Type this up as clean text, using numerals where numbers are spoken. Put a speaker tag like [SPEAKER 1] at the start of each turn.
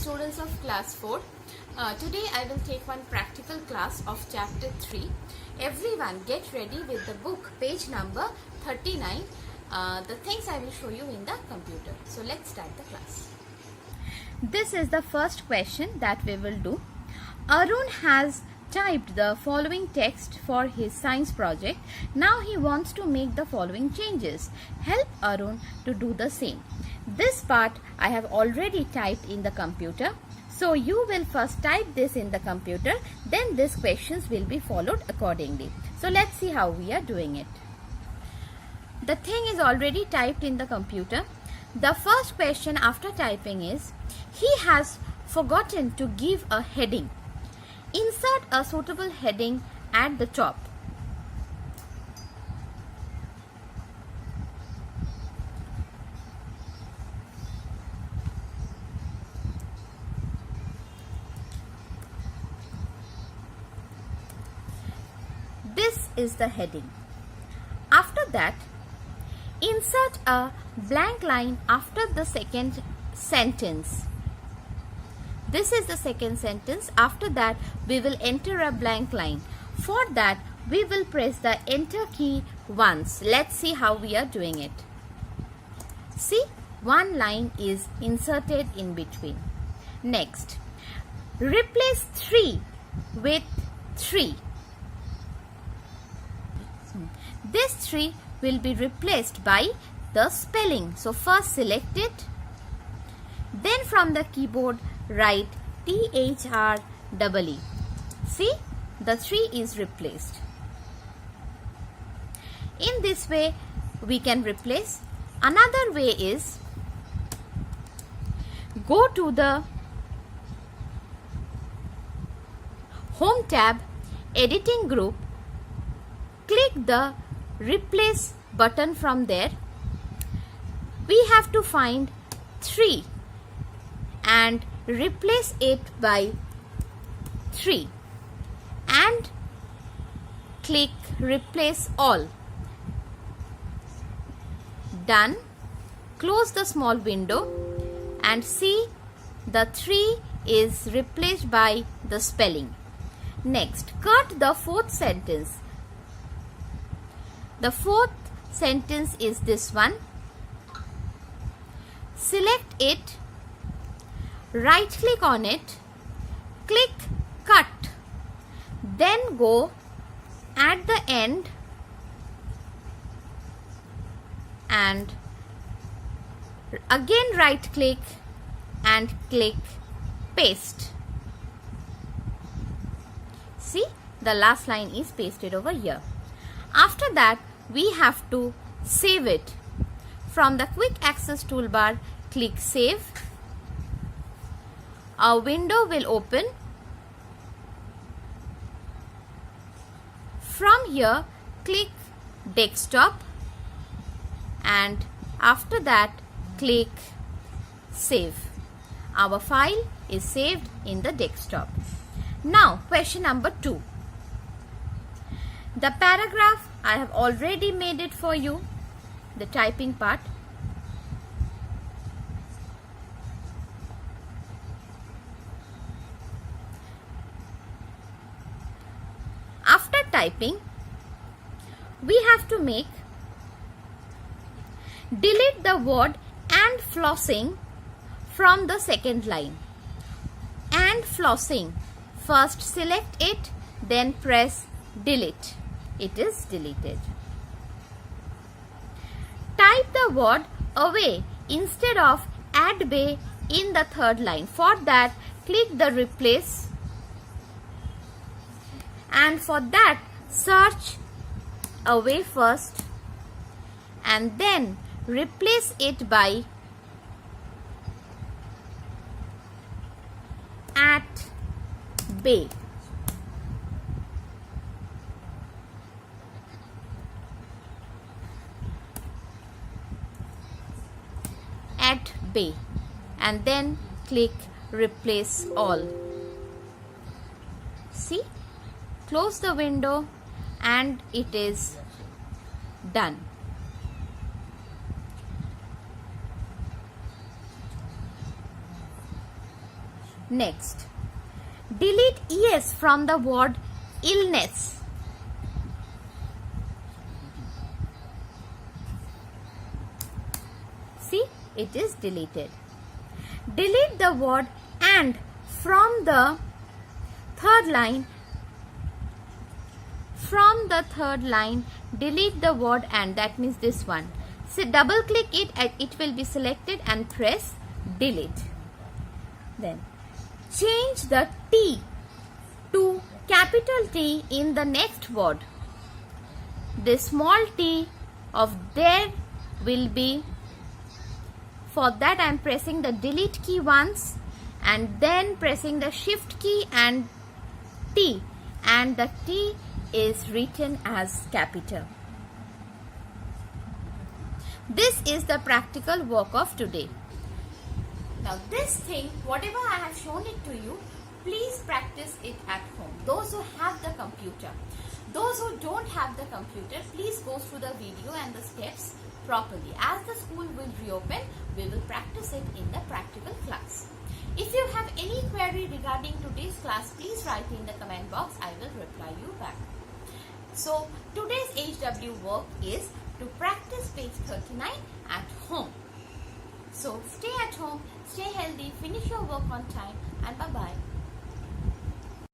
[SPEAKER 1] students of class 4. Today I will take one practical class of chapter 3. Everyone get ready with the book, page number 39. The things I will show you in the computer. So let's start the class. This is the first question that we will do. Arun has typed the following text for his science project. Now he wants to make the following changes. Help Arun to do the same. This part I have already typed in the computer. So you will first type this in the computer, then these questions will be followed accordingly. So let's see how we are doing it. The thing is already typed in the computer. The first question after typing is, he has forgotten to give a heading. Insert a suitable heading at the top. This is the heading. After that, insert a blank line after the second sentence. This is the second sentence. After that, we will enter a blank line. For that, we will press the enter key once. Let's see how we are doing it. See, one line is inserted in between. Next, replace 3 with 3. This 3 will be replaced by the spelling. So first select it. Then from the keyboard write THREE. See, the 3 is replaced. In this way we can replace. Another way is, go to the Home tab, Editing group, click the Replace button. From there we have to find 3 and replace it by 3 and click Replace All. Done. Close the small window and see the 3 is replaced by the spelling. Next, cut the fourth sentence. The fourth sentence is this one. Select it, right click on it, click Cut. Then go at the end and again right click and click Paste. See, the last line is pasted over here. After that, we have to save it. From the Quick Access toolbar, click Save. A window will open. From here, click Desktop and after that, click Save. Our file is saved in the desktop. Now, question number 2. The paragraph I have already made it for you, the typing part. After typing, we have to delete the word and flossing from the second line. And flossing, first select it, then press delete. It is deleted. Type the word away instead of at bay in the third line. For that, click the Replace and for that search away first and then replace it by at bay. At bay and then click Replace All. See, close the window and it is done. Next, delete es from the word illness. See, it is deleted. Delete the word and from the third line. From the third line, delete the word and, that means this one. So double click it and it will be selected and press delete. Then change the T to capital T in the next word. The small t of there will be, for that I am pressing the delete key once and then pressing the shift key and T, and the T is written as capital. This is the practical work of today. Now this thing, whatever I have shown it to you, please practice it at home. Those who have the computer. Those who don't have the computer, please go through the video and the steps properly. As the school will reopen, we will practice it in the practical class. If you have any query regarding today's class, please write in the comment box. I will reply you back. So today's HW work is to practice page 39 at home. So stay at home, stay healthy, finish your work on time, and bye-bye.